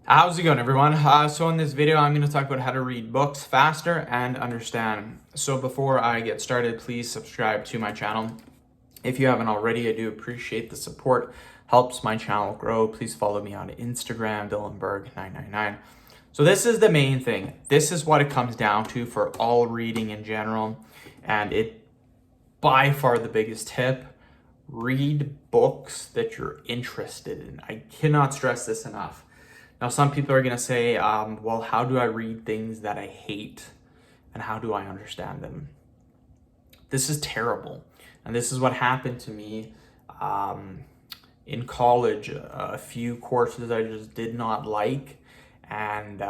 How's it going, everyone? So in this video, I'm going to talk about how to read books faster and understand. So before I get started, please subscribe to my channel. If you haven't already, I do appreciate the support. Helps my channel grow. Please follow me on Instagram, DylanBerg999. So this is the main thing. This is what it comes down to for all reading in general. And it, by far the biggest tip, read books that you're interested in. I cannot stress this enough. Now, some people are going to say, well, how do I read things that I hate and how do I understand them? This is terrible. And this is what happened to me in college. A few courses I just did not like. And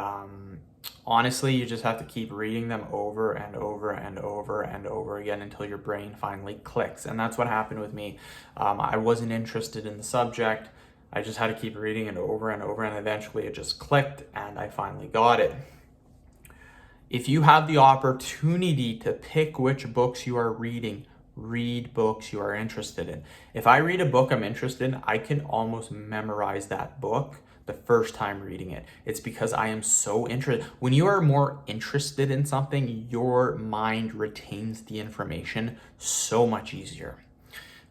honestly, you just have to keep reading them over and over and over and over again until your brain finally clicks. And that's what happened with me. I wasn't interested in the subject. I just had to keep reading it over and over, and eventually it just clicked and I finally got it. If you have the opportunity to pick which books you are reading, read books you are interested in. If I read a book I'm interested in, I can almost memorize that book the first time reading it. It's because I am so interested. When you are more interested in something, your mind retains the information so much easier.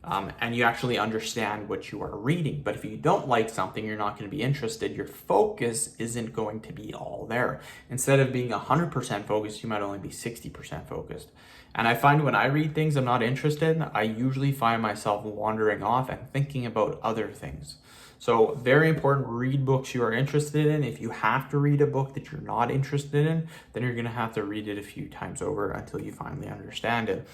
And you actually understand what you are reading. But if you don't like something, you're not going to be interested. Your focus isn't going to be all there. Instead of being 100% focused, you might only be 60% focused. And I find when I read things I'm not interested in, I usually find myself wandering off and thinking about other things. So very important, read books you are interested in. If you have to read a book that you're not interested in, then you're going to have to read it a few times over until you finally understand it.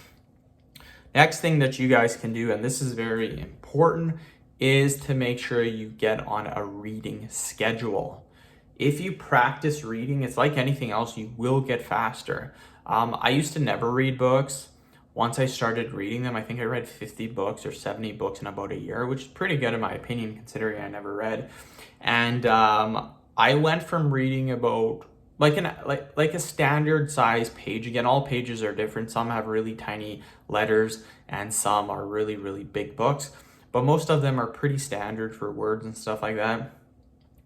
Next thing that you guys can do, and this is very important, is to make sure you get on a reading schedule. If you practice reading, it's like anything else, you will get faster. I used to never read books. Once I started reading them, I think I read 50 books or 70 books in about a year, which is pretty good in my opinion, considering I never read. And I went from reading about like a standard size page. Again, all pages are different. Some have really tiny letters and some are really, really big books, but most of them are pretty standard for words and stuff like that.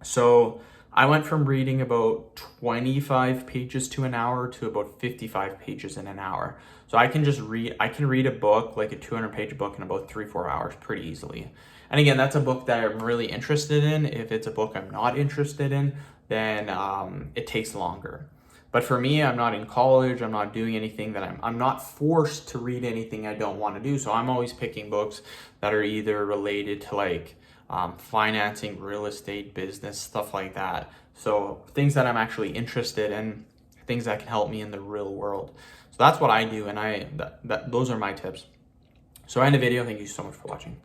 So I went from reading about 25 pages to an hour to about 55 pages in an hour. So I can read a book, like a 200-page book, in about 3-4 hours pretty easily. And again, that's a book that I'm really interested in. If it's a book I'm not interested in, then it takes longer. But for me, I'm not in college. I'm not doing anything that I'm not forced to read anything I don't want to do. So I'm always picking books that are either related to like financing, real estate, business, stuff like that. So things that I'm actually interested in, things that can help me in the real world. So that's what I do, and those are my tips. So I end the video. Thank you so much for watching.